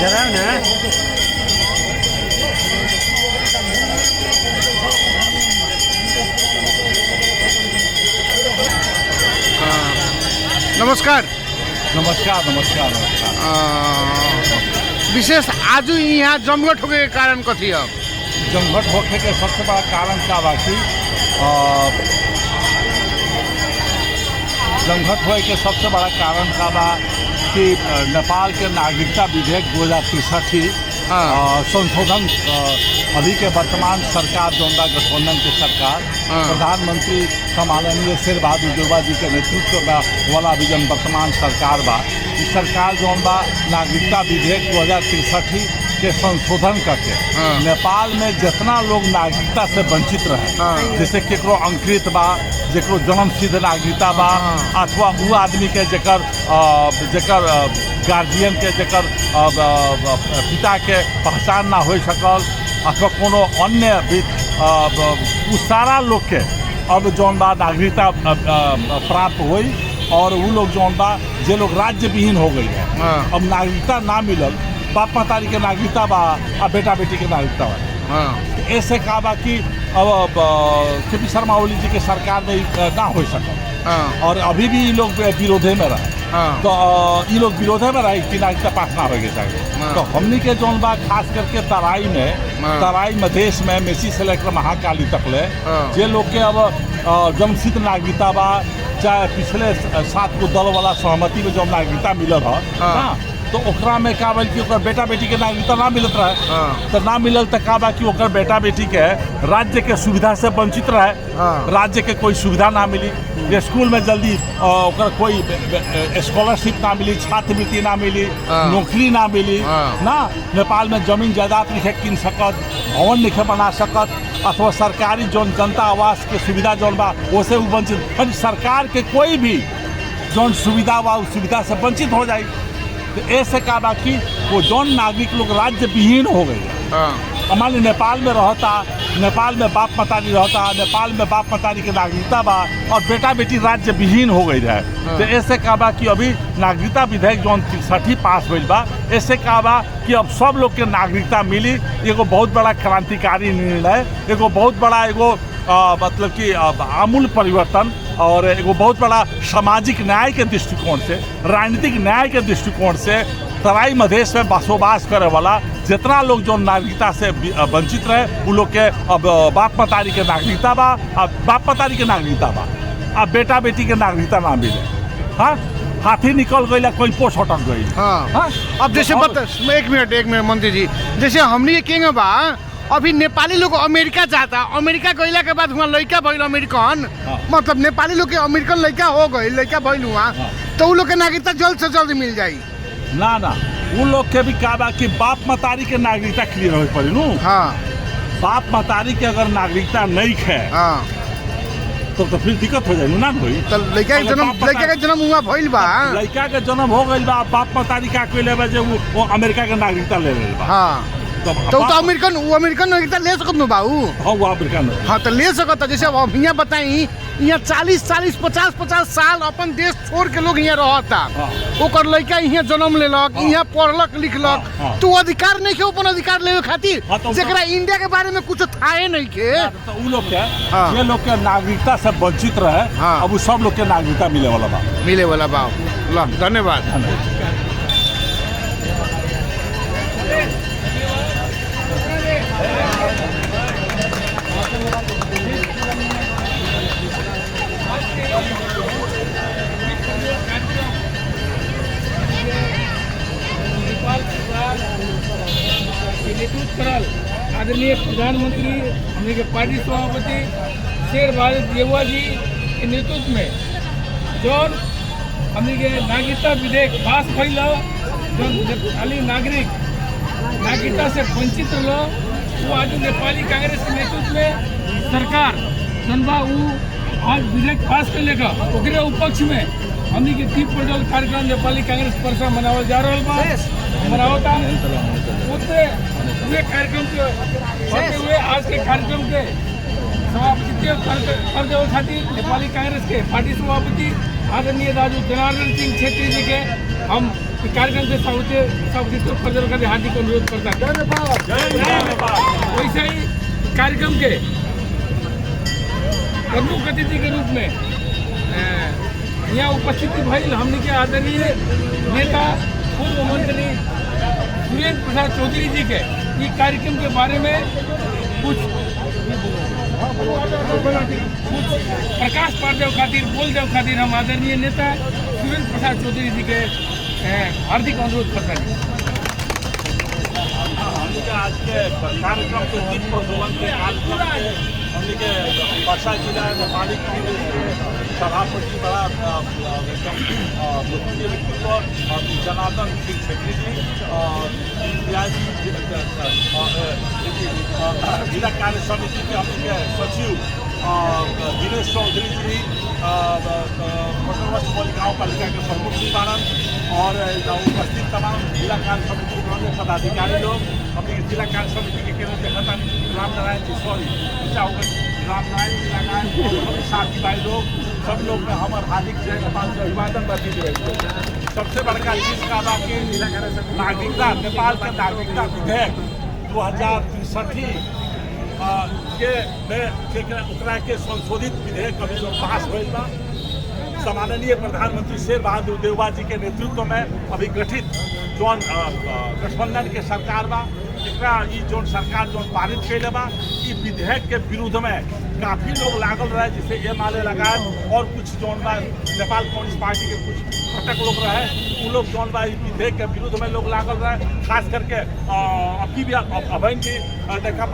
जरा ना नमस्कार नमस्कार नमस्कार नमस्कार। विशेष आज यहाँ जमघट होने के कारण कथी है? जमघट होने के सबसे बड़ा कारण क्या बा कि जमघट होने के सबसे बड़ा कारण का बा कि नेपाल के नागरिकता विधेयक 2063 संशोधन अभी के वर्तमान सरकार जो गठबंधन की सरकार प्रधानमंत्री सम्माननीय शेरबहादुर देउवा जी के नेतृत्व वाला अभी जन वर्तमान सरकार बा इस सरकार जो नागरिकता विधेयक 2063 के संशोधन करके नेपाल में जितना लोग नागरिकता से वंचित रहे जैसे केकरो अंकृत बा जेकरो जन्म सिद्ध नागरिकता बा अथवा वो आदमी के जेकर गार्जियन के जेकर पिता के पहचान ना हो सकल अथवा कोनो अन्य उस सारा लोग के अब जौन बा नागरिकता प्राप्त हुई और वो लोग जौन बा जे लोग राज्य विहीन हो गई है अब नागरिकता ना मिलल बाप महतारी के नागरिकता बा और बेटा बेटी के नागरिकता बा ऐसे कहा बा कि अब के.पी. शर्मा ओली जी के सरकार में ना हो सका और अभी भी ये लोग विरोधे में रहे तो ये लोग विरोधे में रहे कि नागरिकता पास ना होगी चाहिए तो हमनी के जौन बा खास करके तराई मधेश में मेसी से लेकर महाकाली तक ले जे लोग के अब जन्मसिद्ध नागरिकता बा चाहे पिछले 7 गो दल वाला सहमति में जो नागरिकता मिलल है तो ओकरा में का बल कि ओकर बेटा बेटी के नागरिकता ना मिलत रहे तो ना मिलल तो का बा कि ओकर बेटा बेटी के राज्य के सुविधा से वंचित रहे राज्य के कोई सुविधा ना मिली स्कूल में जल्दी ओकर कोई स्कॉलरशिप ना मिली छात्रवृत्ति ना मिली नौकरी ना मिली ना नेपाल में जमीन जायदाद नहीं किन सकत भवन नहीं बना सकत अथवा सरकारी जौन जनता आवास के सुविधा जौन बा ओसे वंचित सरकार के कोई भी जौन सुविधा बा उस सुविधा से वंचित हो जाए तो ऐसे का बा कि वो जौन नागरिक लोग राज्य विहीन हो गए हमारे नेपाल में रहता नेपाल में बाप मतारी रहता नेपाल में बाप मतारी के नागरिकता बा और बेटा बेटी राज्य विहीन हो गई है तो ऐसे का बा कि अभी नागरिकता विधेयक जौन 63 पास हुई बा ऐसे का बा कि अब सब लोग के नागरिकता मिली एगो बहुत बड़ा क्रांतिकारी निर्णय एगो बहुत बड़ा एगो मतलब कि आमूल परिवर्तन और एगो बहुत बड़ा सामाजिक न्याय के दृष्टिकोण से राजनीतिक न्याय के दृष्टिकोण से तराई मधेश में बसोबास करे वाला जितना लोग जो नागरिकता से वंचित रहे वो लोग के अब बाप मतारी के नागरिकता बा बाप मतारी के नागरिकता बा अब बेटा बेटी के नागरिकता ना मिले हाँ हाथी निकल गई कोई पोस्ट हटक गई हाँ अब जैसे एक मिनट मंत्री जी जैसे हमने के बा अभी नेपाली लोग अमेरिका जाता अमेरिका गईला के बाद वहाँ लड़का भइल अमेरिकन मतलब नेपाली लोग के अमेरिकन लड़का हो गई लड़का भइल वहाँ तो वो लोग के नागरिकता जल्द से जल्द मिल जाये ना वो लोग के भी कहा कि बाप मतारी के नागरिकता क्लियर हो पड़ी नू बाप मतारी के अगर नागरिकता नहीं है तो फिर दिक्कत हो जाए ना होई तो लड़का के जन्म हुआ भइल बा लड़का के जन्म हो गइल बा बाप मतारी का कोई लेबे जे वो अमेरिका के नागरिकता ले ले बा तो अमेरिकन नागरिकता ले सकत न बाऊ वो अमेरिकन तो ले सकता जैसे अब यहाँ बताई यहाँ 40-50 साल अपन देश छोड़ के लोग यहाँ रहता ओकर लड़का यहाँ जन्म लेलक यहाँ पढ़लक लिखलक तो अधिकार नहीं के अपन अधिकार लेवे खातिर जरा इंडिया के बारे में कुछ थाहे नहीं के तो उ लोग के ये लोग के नागरिकता से वंचित रहे अब सब लोग के नागरिकता मिले वाला बा धन्यवाद नेतृत्व करल आदरणीय प्रधानमंत्री हमने के पार्टी सभापति शेरबहादुर देउवा जी के नेतृत्व में जो हमने के नागरिकता विधेयक पास भइल जो नेपाली नागरिक नागरिकता से वंचित रहो वो आज नेपाली कांग्रेस के नेतृत्व में सरकार जनबा वो आज विधेयक पास कर लेगा ओकरे उपक्ष में हमने के दीप प्रज्वल कार्यक्रम नेपाली कांग्रेस परसा मनावल जा रहा बा मनावता उतने हुए कार्यक्रम के होते हुए आज के कार्यक्रम के सभापति खातिर नेपाली कांग्रेस के पार्टी सभापति आदरणीय दाजू जनार्दन सिंह छेत्री जी के हम कार्यक्रम से सभापति प्रज्वल का हार्दिक अनुरोध करता है। वैसे ही कार्यक्रम के प्रमुख अतिथि के रूप में यहाँ उपस्थित भइल हमने के आदरणीय नेता पूर्व मंत्री सुरेंद्र प्रसाद चौधरी जी के ये कार्यक्रम के बारे में कुछ प्रकाश पार देव खातिर बोल देव खातिर हम आदरणीय नेता सुरेंद्र प्रसाद चौधरी जी के हार्दिक अनुरोध करते हैं। आज के कार्यक्रम के दीप प्रज्वलन के कार्यक्रम के हमने के वर्षा जिला नेपाली कांग्रेस के सभापति बड़ा लोकप्रिय व्यक्तित्व जनार्दन सिंह छेत्री जी जिला कार्य समिति के हमने के सचिव दिनेश चौधरी जी पटनवा गाँव पालिका के प्रमुख जी बारन और उपस्थित तमाम जिला कार्य समिति के पदाधिकारी लोग अपने जिला कार्य समिति के केंद्र देखता राम नारायण जी राम नारायण जी लगाए और साथी भाई लोग सब लोग में हमारे हार्दिक जय नेपाल का अभिवादन करती है। सबसे बड़का चीज का बाकी नागरिकता नेपाल का नागरिकता विधेयक 2063 के संशोधित विधेयक अभी जो पास हुआ सम्माननीय प्रधानमंत्री शेर बहादुर देवबा जी के नेतृत्व में अभी गठित जौन गठबंधन के सरकार बा जो सरकार जो पारित कैले बा ई विधेयक के विरुद्ध में काफ़ी लोग लागल रहे जिसे एमआलए लगाए और कुछ जौन बा नेपाल कम्युनिस्ट पार्टी के कुछ घटक लोग रहे उन लोग जौन बा विधेयक के विरुद्ध में लोग लागल रहे खास करके अभी भी अभन जी देखा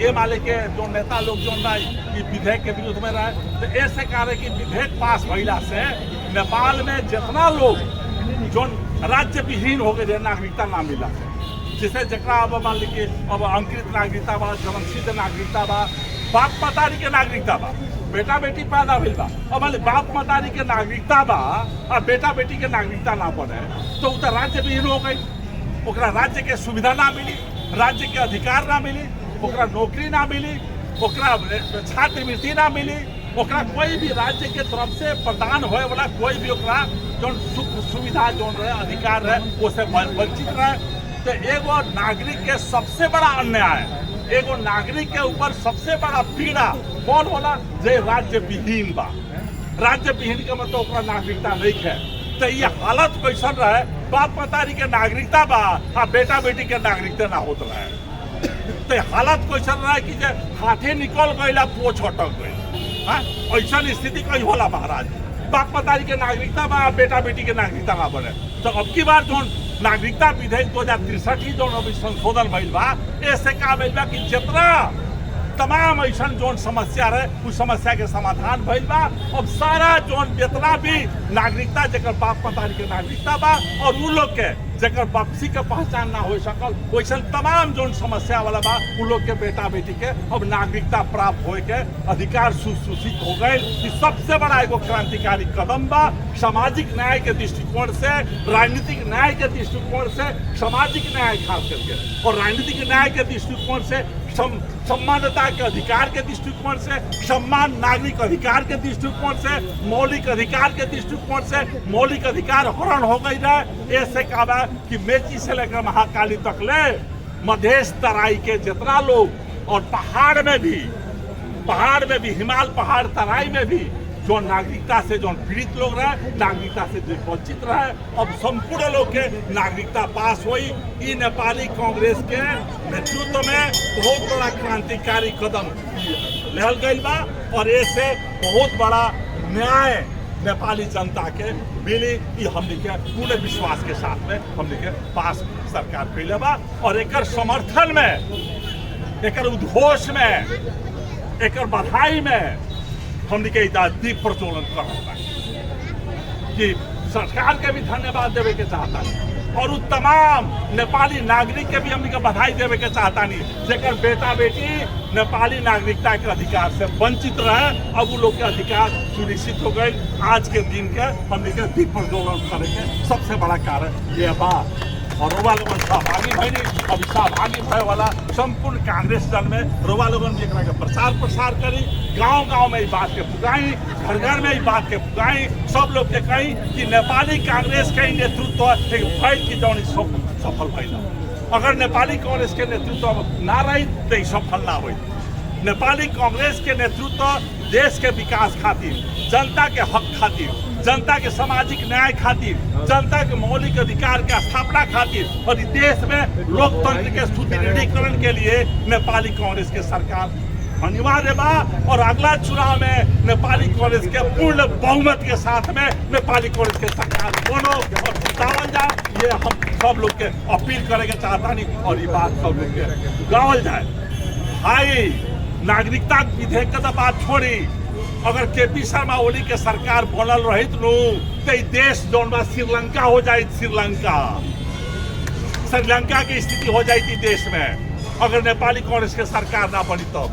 एमआलए के जो नेता लोग जौन बा विधेयक के विरुद्ध में रहे तो ऐसे कार्य कि विधेयक पास भइला से नेपाल में जितना लोग जो राज्य विहीन हो गए नागरिकता ना मिला जिसे जकरा अब मान लीजिए अब अंकृत नागरिकता बा जन्मसिद्ध नागरिकता बा बाप मतारी के नागरिकता बा बेटा बेटी पैदा भइल बा अब मान बाप मतारी के नागरिकता बा और बेटा बेटी के नागरिकता ना बने तो उधर राज्य विहीन हो गई ओकरा राज्य के सुविधा ना मिली राज्य के अधिकार ना मिली ओकरा नौकरी ना मिली ओकरा छात्रवृत्ति ना मिली ओकरा कोई भी राज्य के तरफ से प्रदान होए वाला कोई भी ओकरा जो सुख सुविधा जो रहे अधिकार रहे उससे वंचित रहे तो एगो नागरिक के सबसे बड़ा अन्याय एगो नागरिक के ऊपर सबसे बड़ा पीड़ा कौन होला जे राज्य विहीन बा राज्य विहीन के मतलब ओकरा नागरिकता नहीं है तो ये हालत कैसन रहे बाप मतारी के नागरिकता बा आ बेटा बेटी के नागरिकता ना होत रहे तो हालत कैसन रहे कि जे हाथे निकल गईला पोछ अटक गई ऐसा स्थिति कहीं होला महाराज बाप मतारी के नागरिकता बा बेटा बेटी के नागरिकता ना बने तो अब की बार जो नागरिकता विधेयक 2063 जो अभी संशोधन भइल बा ऐसे का भइल बा कि जितना तमाम ऐसा जो समस्या रहे उस समस्या के समाधान भइल बा अब सारा जो जितना भी नागरिकता जकर बाप मतारी के नागरिकता बा और उ लोग के जकर वापसी के पहचान ना हो सकल वैसा तमाम जो समस्या वाला बा उ लोग के बेटा बेटी के अब नागरिकता प्राप्त होए के अधिकार सुसूचित हो गए कि सबसे बड़ा एगो क्रांतिकारी कदम बा सामाजिक न्याय के दृष्टिकोण से राजनीतिक न्याय के दृष्टिकोण से सामाजिक न्याय खास करके और राजनीतिक न्याय के दृष्टिकोण से सम्मानता के अधिकार के दृष्टिकोण से सम्मान नागरिक अधिकार के दृष्टिकोण से मौलिक अधिकार के दृष्टिकोण से मौलिक अधिकार हरण हो गई रहे ऐसे कहा कि मेची से लेकर महाकाली तक ले मधेश तराई के जितना लोग और पहाड़ में भी हिमाल पहाड़ तराई में भी जो नागरिकता से जो पीड़ित लोग रहे नागरिकता से वंचित रहे अब संपूर्ण लोग के नागरिकता पास हुई ई नेपाली कांग्रेस के नेतृत्व में बहुत बड़ा क्रांतिकारी कदम लहल गई बा और ऐसे बहुत बड़ा न्याय नेपाली जनता के मिली ये हमने के पूरे विश्वास के साथ में हमने के पास सरकार कैले बा और एक समर्थन में एक उद्घोष में एक बधाई में हमने के दीप प्रज्वलन कर कि सरकार के भी धन्यवाद देवे के चाहता और उस तमाम नेपाली नागरिक के भी हमनी के बधाई देवे के चाहता जेकर बेटा बेटी नेपाली नागरिकता के अधिकार से वंचित रहे, अब वो लोग के अधिकार सुनिश्चित हो गए। आज के दिन के हमनी के दिल पर गौरव करे के सबसे बड़ा कारण ये बात और रोवा लोगन सहभागी भैनी। अब सहभागी भय वाला संपूर्ण कांग्रेस दल में रोवा लोगन भी एकरा के प्रचार प्रसार करी, गांव-गांव में ई बात के पुगाई, घर-घर में ई बात के पुगाई, सब लोग के कही कि नेपाली कांग्रेस के नेतृत्व एक भय की जौन सफल भइल। अगर नेपाली कांग्रेस के नेतृत्व ना रही तो सफल ना हुई। नेपाली कांग्रेस के नेतृत्व देश के विकास खातिर, जनता के हक खातिर, जनता के सामाजिक न्याय खातिर, जनता के मौलिक अधिकार के स्थापना खातिर और इस देश में लोकतंत्र के सुदृढ़ीकरण के लिए नेपाली कांग्रेस के सरकार अनिवार्य बा और अगला चुनाव में नेपाली कांग्रेस के पूर्ण बहुमत के साथ में नेपाली कांग्रेस के सरकार बनो और जितावल जाए। ये हम सब लोग के अपील करेंगे चाहता नहीं और ये बात सब लोग के गावल जाए। हाई नागरिकता विधेयक का बात छोड़ी, अगर केपी शर्मा ओली के सरकार बनल रहित नु तो देश जौन बा श्रीलंका हो जाए। श्रीलंका की स्थिति हो जाती देश में अगर नेपाली कांग्रेस के सरकार ना बनी तो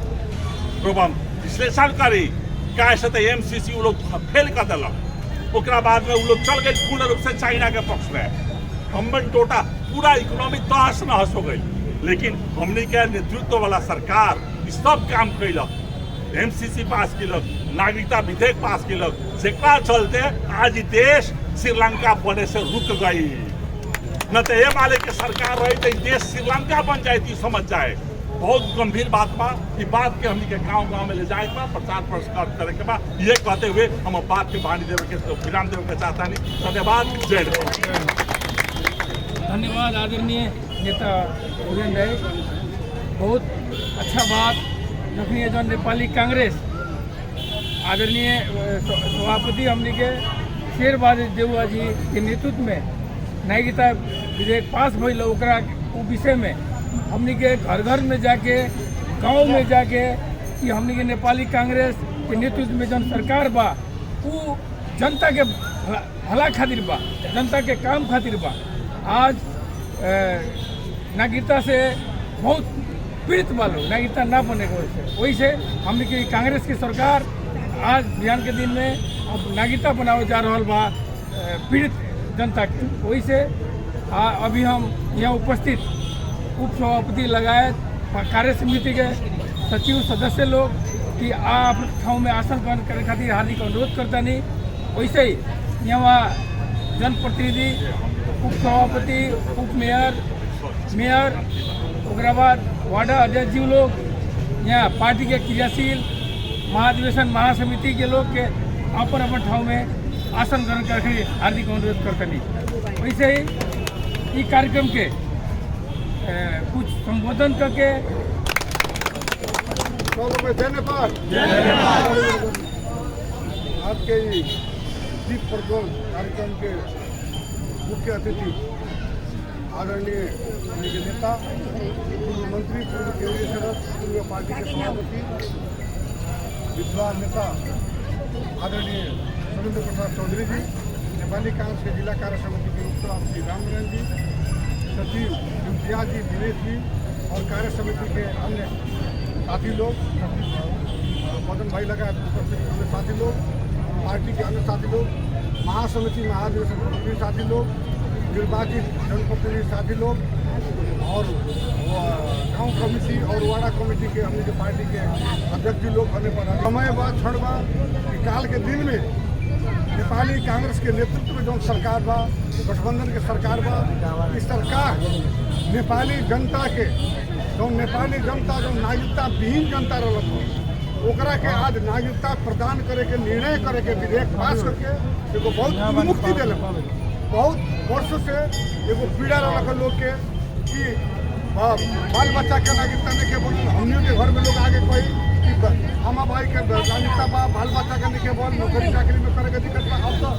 विश्लेषण करी कैसे तो एमसीसी वो लोग फेल कर दिलक, ओकरा बाद में वो लोग चल गए पूर्ण रूप से चाइना के पक्ष में। हमन टोटा पूरा इकोनॉमी तहस नहस हो गई, लेकिन हमने के नेतृत्व वाला सरकार सब काम कैलक, एमसीसी पास किलक, नागरिकता विधेयक पास किलक, जेकरा चलते आज देश श्रीलंका बने से रुक गई। न तो ये वाले के सरकार रही तो देश श्रीलंका बन जाती, समझ जाए। बहुत गंभीर बात बा, ये बात के हमनी के गांव-गांव में ले जाए बा, प्रचार प्रसार करे के बा। ये कहते हुए हम बात के वाणी देवे के विराम देवे के चाहता नहीं। धन्यवाद, जय धन्यवाद आदरणीय नेता उदयन भाई, बहुत अच्छा बात रखनी जो नेपाली कांग्रेस आदरणीय सभापति हमने के शेरबहादुर देउवा जी के नेतृत्व में नागरिकता विधेयक पास भइल, ओकरा विषय में हमने के घर घर में जाके, गांव में जाके कि हमने के नेपाली कांग्रेस के नेतृत्व में जन सरकार बा वो जनता के भला खातिर बा, जनता के काम खातिर बा। आज नागरिकता से बहुत पीड़ित वालों नागरिकता ना बने वही से हमने की कांग्रेस की सरकार आज बिहान के दिन में अब नागरिकता बनावे जा रहा बा पीड़ित जनता की। वही से अभी हम यहाँ उपस्थित उप सभापति लगायत कार्य समिति के सचिव सदस्य लोग कि आप ठाव में आसन ग्रहण करे खातिर हार्दिक अनुरोध करता नहीं। वैसे ही यहाँ जनप्रतिनिधि, उप सभापति, उप मेयर, मेयर, ओकरा बाद वार्ड अध्यक्ष जी लोग, यहाँ पार्टी के क्रियाशील महाधिवेशन महासमिति के लोग के अपन अपन ठाव में आसन ग्रहण करके हार्दिक अनुरोध करते नहीं। वैसे ही इस कार्यक्रम के कुछ संबोधन करके आज के दीप प्रज्वल कार्यक्रम के मुख्य अतिथि आदरणीय नेता, पूर्व मंत्री, पूर्व केंद्रीय सदस्य, पूर्व पार्टी के सभापति, विद्वान नेता आदरणीय सुरेंद्र प्रसाद चौधरी जी, नेपाली कांग्रेस के जिला कार्य समिति के उप सभापति रामनारायण जी, सचिव इम्तियाज जी, दिनेश जी और कार्य समिति के अन्य साथी लोग, मदन भाई लगायत उपस्थित अन्य साथी लोग, पार्टी के अन्य साथी लोग, महासमिति महाधिवेशन के साथी लोग, निर्वाचित जनप्रतिनिधि साथी लोग और गांव कमेटी और वाड़ा कमेटी के हमने जो पार्टी के अध्यक्ष जी लोग होने पर समय बा क्षण बा कि काल के दिन में नेपाली कांग्रेस के नेतृत्व में जो सरकार बा, गठबंधन के सरकार बा, इस सरकार नेपाली जनता के जो नेपाली जनता जो नागरिकता विहीन जनता रहल ओकरा के आज नागरिकता प्रदान करे के निर्णय करे के विधेयक पास करके एगो बहुत मुक्ति दिल। बहुत वर्षों से एगो पीड़ा रहा लोग के कि बाल बच्चा के नागरिकता नहीं के बोल, हमनियों के घर में लोग आगे कोई कि हम भाई के नागरिकता बा, बाल बच्चा के नहीं के बोल, नौकरी चाकरी में करे के दिक्कत बा, अब तो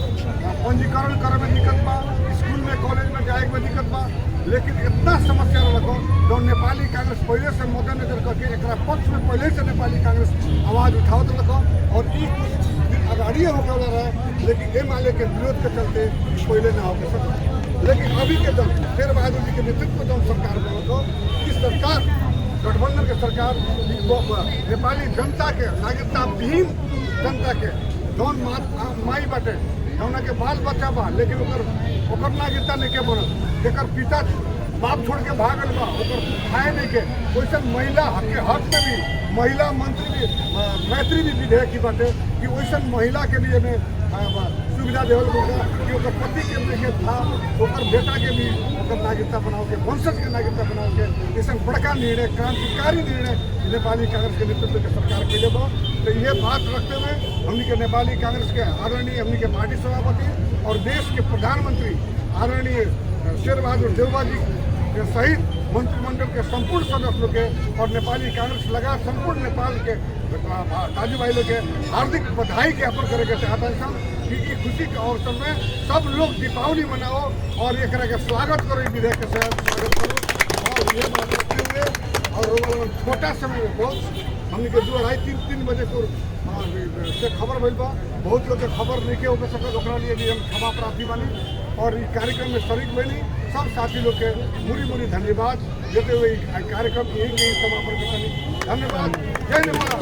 पंजीकरण करे में दिक्कत बा, स्कूल में कॉलेज में जाए में दिक्कत बा। लेकिन इतना समस्या रखो जो नेपाली कांग्रेस पहले से मद्देनजर करके एक पक्ष में पहले से नेपाली कांग्रेस आवाज उठावत रखो और अगाड़ी होने वाला रहा, लेकिन ये माले के विरोध के चलते पहले ना होकर सका। लेकिन अभी के जब शेर बहादुर जी के नेतृत्व में जब सरकार बनो तो इस सरकार गठबंधन के सरकार नेपाली जनता के नागरिकता विहीन जनता के जौन माई बाटे जौना के बाल बच्चा बा लेकिन ओकर नागरिकता नहीं के बनल, जेकर पिता बाप छोड़ के भागल बा ओकर खाए नहीं के, वैसे महिला के हक में भी महिला मंत्री भी मैत्री भी विधेयक की बाटे कि वैसे महिला के लिए में सुविधा देवल होगा कि ओकर पति के लेके था ओकर बेटा के भी ओकर नागरिकता बनाओ के वंशज के नागरिकता बनाओ के ऐसा बड़का निर्णय क्रांतिकारी निर्णय नेपाली कांग्रेस के नेतृत्व के सरकार के लिए बा। तो ये बात रखते हुए हमनी के नेपाली कांग्रेस के आदरणीय हमनी के पार्टी सभापति और देश के प्रधानमंत्री आदरणीय शेर बहादुर देउबा जी के सहित मंत्रिमंडल के संपूर्ण सदस्यों के और नेपाली कांग्रेस लगा संपूर्ण नेपाल के दाजू भाई लोग के हार्दिक बधाई ज्ञापन करे के चाहता है कि खुशी के अवसर में सब लोग दीपावली मनाओ और एक के स्वागत करो विधेयक के स्वागत करो। और ये बात रखते हुए और छोटा समय में बहुत हमने के 2-2:30-3 बजे को से खबर मिल बा, बहुत लोग के खबर नहीं के हो सकल ओकरा लिए भी हम क्षमा प्रार्थी बानी और इस कार्यक्रम में शरीक बनी सब साथी लोग के मुरी धन्यवाद देते हुए कार्यक्रम यही समापन करता। धन्यवाद। जय नेपाल।